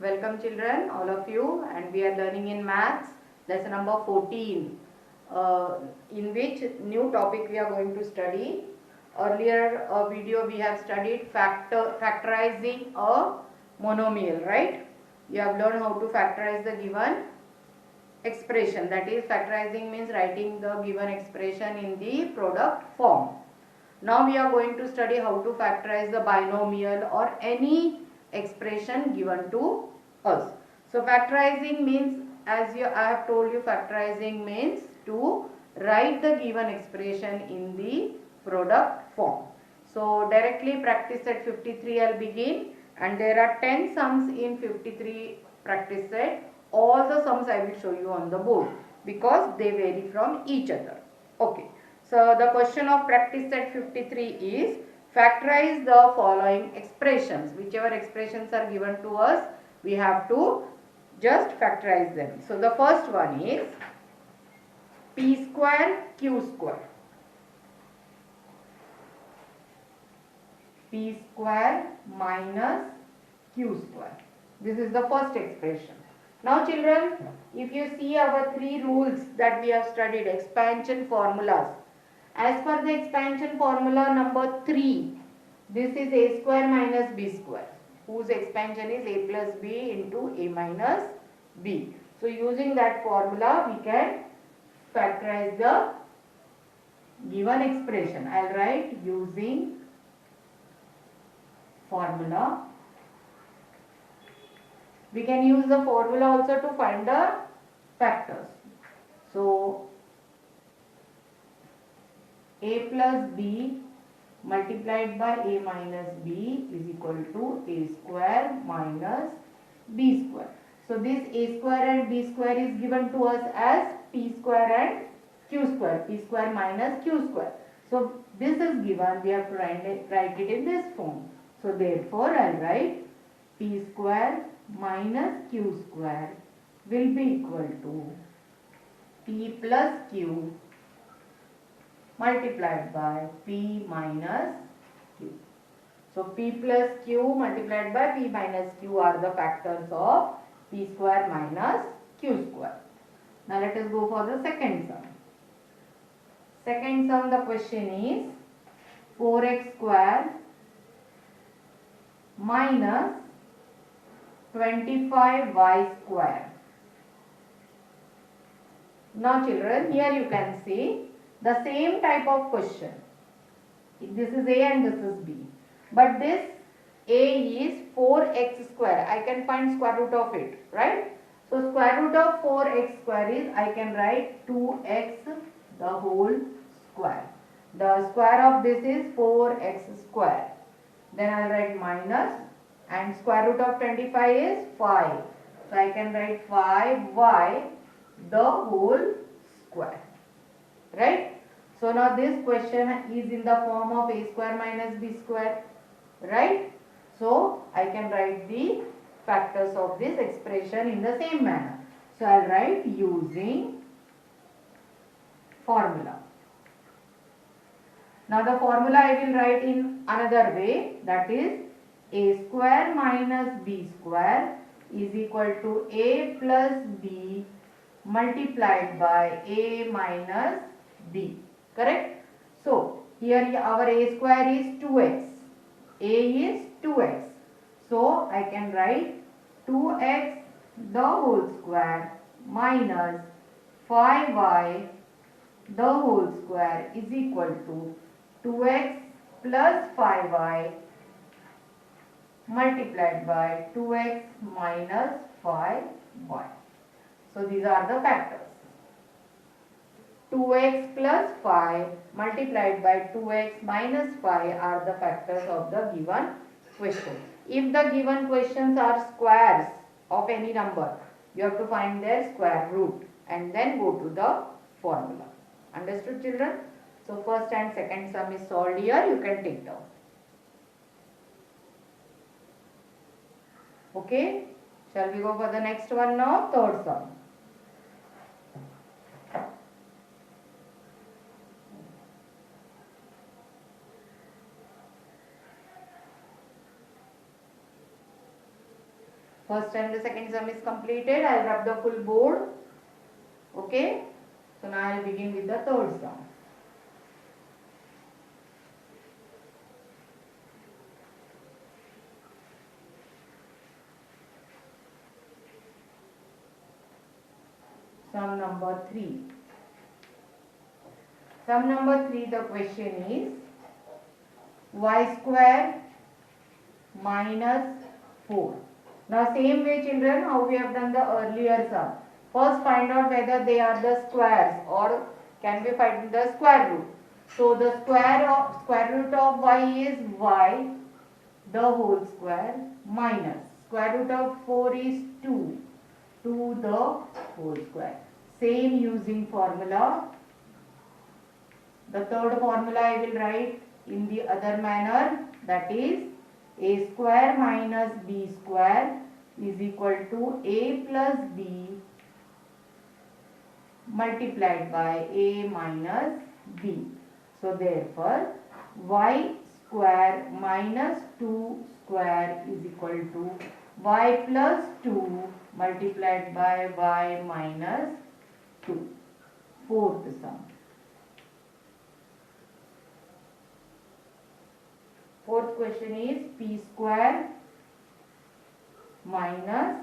Welcome children, all of you, and we are learning in maths lesson number 14 in which new topic we are going to study. Earlier video we have studied factorizing a monomial, right? You have learned how to factorize the given expression, that is factorizing means writing the given expression in the product form. Now we are going to study how to factorize the binomial or any expression given to us. So factorizing means, as I have told you, factorizing means to write the given expression in the product form. So directly practice set 53 I'll begin, and there are 10 sums in 53 practice set. All the sums I will show you on the board because they vary from each other. Okay. So the question of practice set 53 is factorize the following expressions. Whichever expressions are given to us, we have to just factorize them. So the first one is p square q square. P square minus q square. This is the first expression. Now children, if you see our three rules that we have studied, expansion formulas. As per the expansion formula number 3, this is a square minus b square, whose expansion is a plus b into a minus b. So using that formula, we can factorize the given expression. I will write using formula. We can use the formula also to find the factors. So a plus b multiplied by a minus b is equal to a square minus b square. So this a square and b square is given to us as p square and q square, p square minus q square. So this is given, we have to write it in this form. So therefore I will write p square minus q square will be equal to p plus q multiplied by p minus q. So p plus q multiplied by p minus q are the factors of p square minus q square. Now let us go for the second sum. Second sum, the question is 4x square minus 25y square. Now children, here you can see the same type of question. This is A and this is B. But this A is 4x square. I can find square root of it, right? So square root of 4x square is, I can write 2x the whole square. The square of this is 4x square. Then I will write minus, and square root of 25 is 5. So I can write 5y the whole square. Right? So now this question is in the form of a square minus b square. Right? So I can write the factors of this expression in the same manner. So I will write using formula. Now the formula I will write in another way, that is a square minus b square is equal to a plus b multiplied by a minus b. Correct? So here our a square is 2x. A is 2x. So I can write 2x the whole square minus 5y the whole square is equal to 2x plus 5y multiplied by 2x minus 5y. So these are the factors. 2x plus 5 multiplied by 2x minus 5 are the factors of the given question. If the given questions are squares of any number, you have to find their square root and then go to the formula. Understood children? So first and second sum is solved here, you can take down. Okay, shall we go for the next one now? Third sum. First and the second sum is completed. I'll rub the full board. Okay. So now I'll begin with the third sum. Sum number 3. Sum number 3, the question is y square minus 4. Now same way children, how we have done the earlier sum. First find out whether they are the squares or can we find the square root. So the square root of y is y the whole square minus square root of 4 is 2 the whole square. Same using formula. The third formula I will write in the other manner, that is a square minus b square is equal to a plus b multiplied by a minus b. So therefore y square minus 2 square is equal to y plus 2 multiplied by y minus 2. Fourth sum. Fourth question is p square minus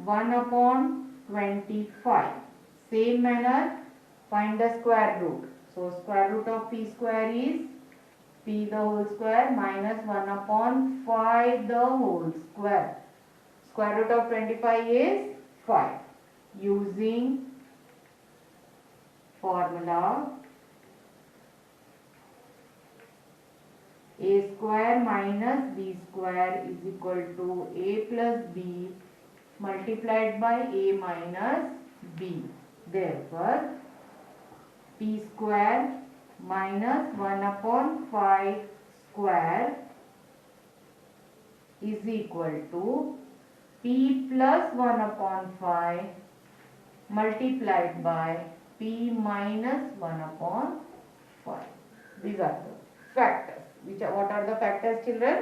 1 upon 25. Same manner, find the square root. So square root of p square is p the whole square minus 1 upon 5 the whole square. Square root of 25 is 5. Using formula a square minus b square is equal to a plus b multiplied by a minus b. Therefore, p square minus 1 upon 5 square is equal to p plus 1 upon 5 multiplied by p minus 1 upon 5. These are the factors. What are the factors, children?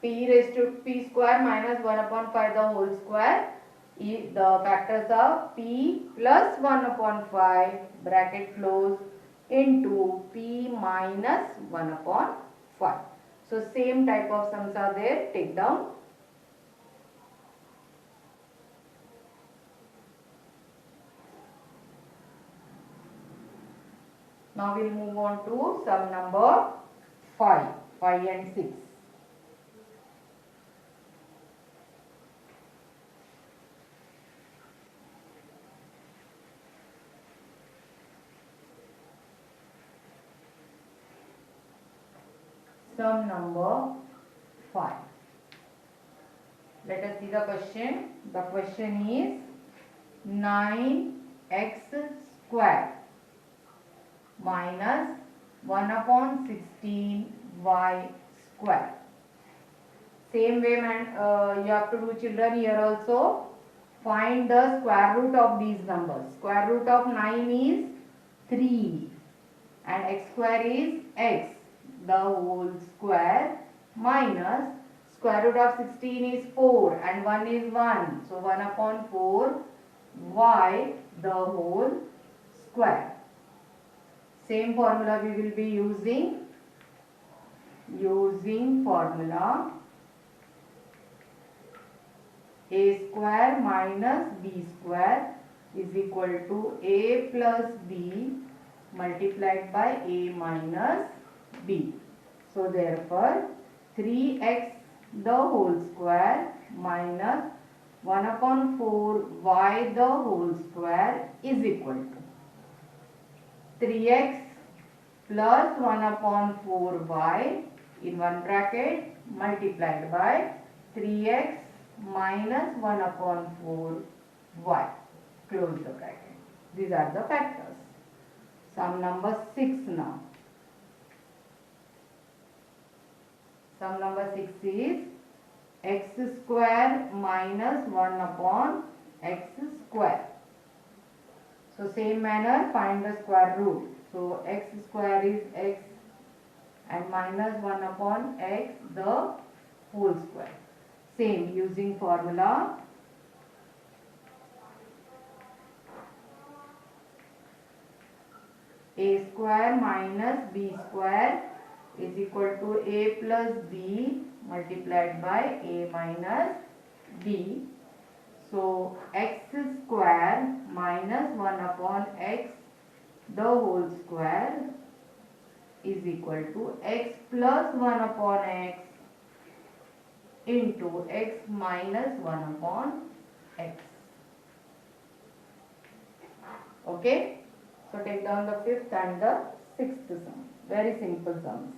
P raised to p square minus 1 upon 5 the whole square. The factors are p plus 1 upon 5 bracket close into p minus 1 upon 5. So same type of sums are there. Take down. Now we will move on to sum number 5 and 6. Sum number 5. Let us see the question. The question is 9x square minus 1 upon 16y square. Same way you have to do, children, here also. Find the square root of these numbers. Square root of 9 is 3 and x square is x the whole square minus square root of 16 is 4 and 1 is 1. So 1 upon 4 y the whole square. Same formula we will be using. Using formula a square minus b square is equal to a plus b multiplied by a minus b. So therefore 3x the whole square minus 1 upon 4 y the whole square is equal to 3x plus 1 upon 4y in one bracket multiplied by 3x minus 1 upon 4y. Close the bracket. These are the factors. Sum number 6 now. Sum number 6 is x square minus 1 upon x square. So same manner, find the square root. So x square is x and minus 1 upon x the whole square. Same, using formula a square minus b square is equal to a plus b multiplied by a minus b. So x square minus 1 upon x the whole square is equal to x plus 1 upon x into x minus 1 upon x. Okay. So take down the fifth and the sixth sum. Very simple sums.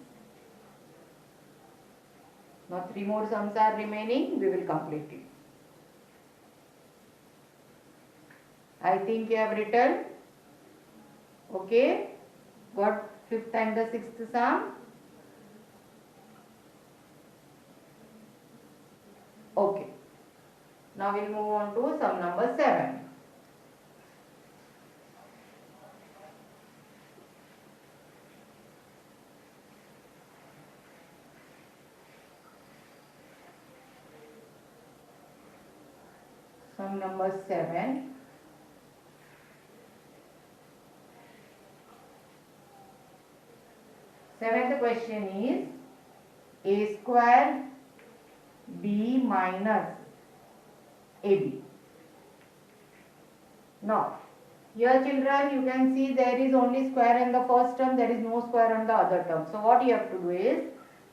Now 3 more sums are remaining. We will complete it. I think you have written. Okay. Got fifth and the sixth sum. Okay. Now we will move on to sum number 7. Sum number 7. Seventh question is a square b minus ab. Now, here children, you can see there is only square in the first term, there is no square on the other term. So what you have to do is,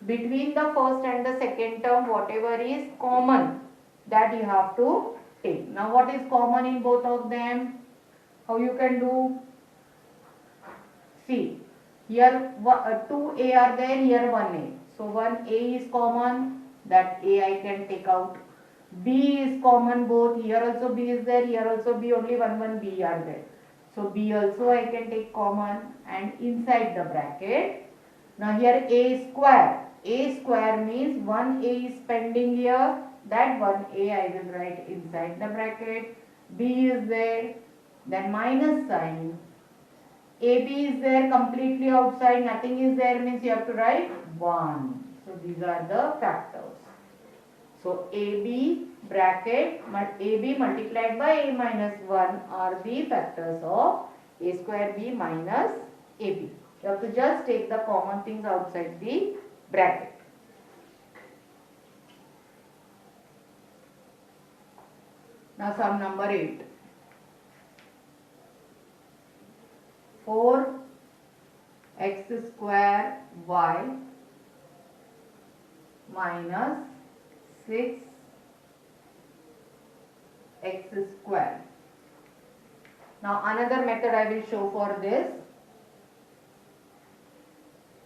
between the first and the second term, whatever is common, that you have to take. Now what is common in both of them? How you can do? See, here 2a are there, here 1a. So 1a is common, that a I can take out. B is common both, here also b is there, here also b, only 1 b are there. So b also I can take common, and inside the bracket, now here a square means 1a is pending here, that 1a I will write inside the bracket. B is there, then minus sign. AB is there completely outside, nothing is there means you have to write 1. So these are the factors. So AB bracket AB multiplied by A minus 1 are the factors of A square B minus AB. You have to just take the common things outside the bracket. Now sum number 8. 4 x square y minus 6 x square. Now another method I will show for this.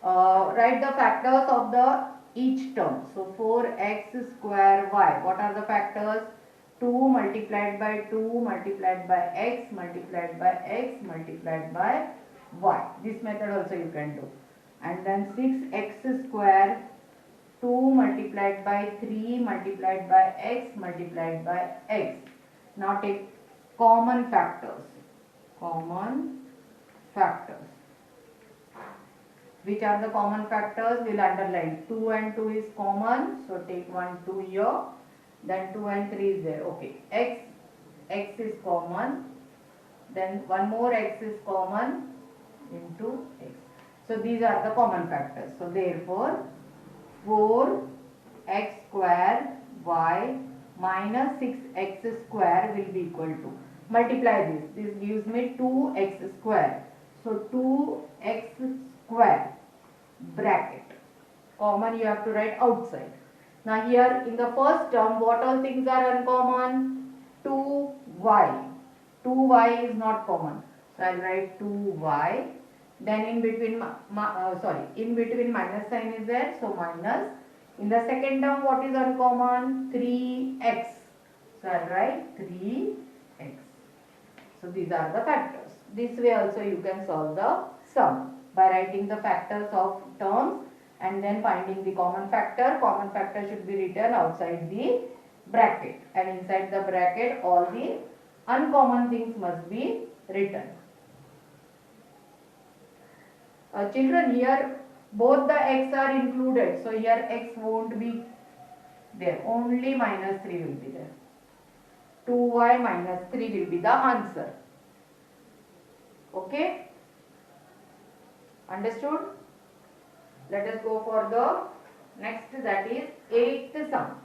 Write the factors of the each term. So 4x square y. What are the factors? 2 multiplied by 2 multiplied by x multiplied by x multiplied by y. This method also you can do. And then 6x square 2 multiplied by 3 multiplied by x multiplied by x. Now take common factors. Common factors. Which are the common factors? We will underline. 2 and 2 is common. So take 1, 2 here. Then 2 and 3 is there. Okay. X is common. Then one more x is common into x. So these are the common factors. So therefore 4x square y minus 6x square will be equal to, multiply this. This gives me 2x square. So 2x square bracket. Common you have to write outside. Now here in the first term, what all things are uncommon? 2y. 2y is not common. So I will write 2y. Then in between, in between minus sign is there. So minus. In the second term, what is uncommon? 3x. So I will write 3x. So these are the factors. This way also you can solve the sum by writing the factors of terms and then finding the common factor. Common factor should be written outside the bracket, and inside the bracket all the uncommon things must be written. Children, here both the x are included, so here x won't be There only minus 3 will be there. 2y minus 3 will be the answer. Okay? Understood? Let us go for the next, that is 8th sum.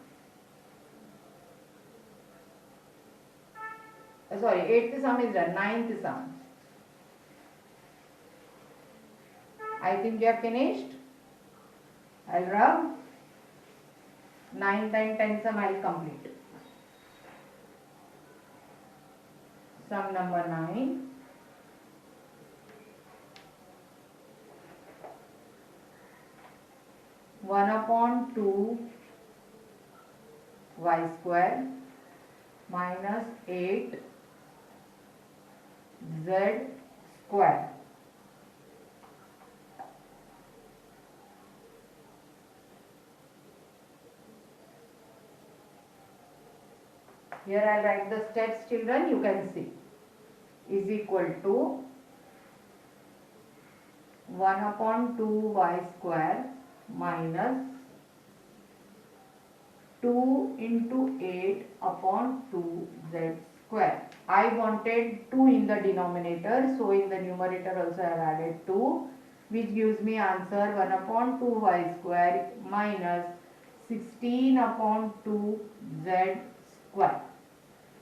Sorry, 8th sum is done. 9th sum. I think you have finished. I'll rub. 9th and 10th sum I'll complete. Sum number 9. One upon 2 y square minus 8 z square. Here I will write the steps, children, you can see, is equal to 1 upon 2 y square minus 2 into 8 upon 2 z square. I wanted 2 in the denominator, so in the numerator also I have added 2, which gives me answer 1 upon 2 y square minus 16 upon 2 z square.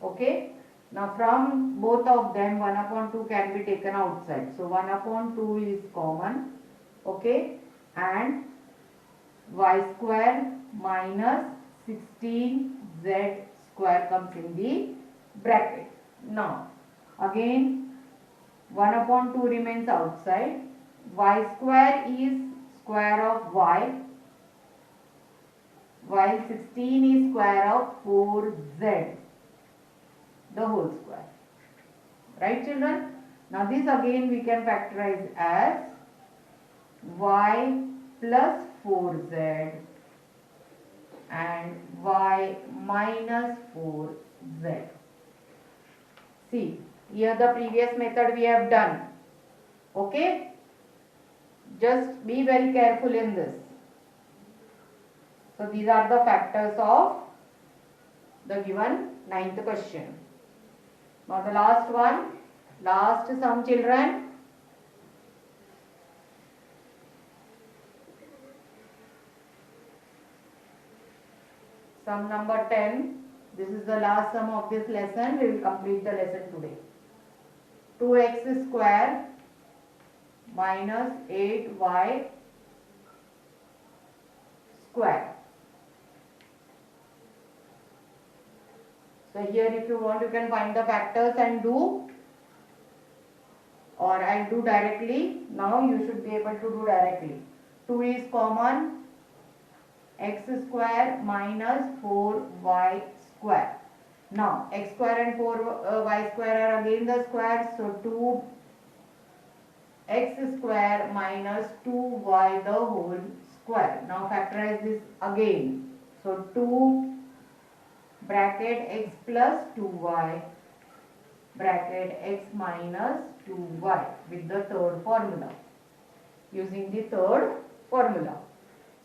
Okay. Now from both of them 1 upon 2 can be taken outside. So 1 upon 2 is common. Okay. And y square minus 16z square comes in the bracket. Now again 1 upon 2 remains outside. Y square is square of y, while 16 is square of 4z, the whole square. Right, children? Now this again we can factorize as y plus 4z and y minus 4z. See, here the previous method we have done. Okay? Just be very careful in this. So these are the factors of the given 9th question. Now the last one, last sum, children. Sum number 10. This is the last sum of this lesson. We will complete the lesson today. 2x square minus 8y square. So here if you want you can find the factors and do, or I'll do directly. Now you should be able to do directly. 2 is common, x square minus 4y square. Now x square and 4y square are again the square, so 2x square minus 2y the whole square. Now factorize this again. So 2 bracket x plus 2y bracket x minus 2y with the third formula, using the third formula.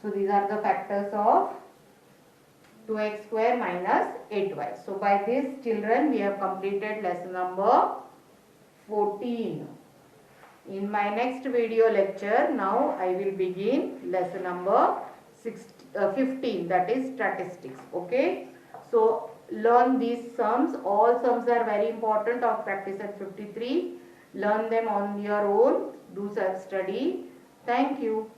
So these are the factors of 2x square minus 8y. So by this, children, we have completed lesson number 14. In my next video lecture, now I will begin lesson number 15, that is statistics. Okay. So learn these sums. All sums are very important of practice at 53. Learn them on your own. Do self-study. Thank you.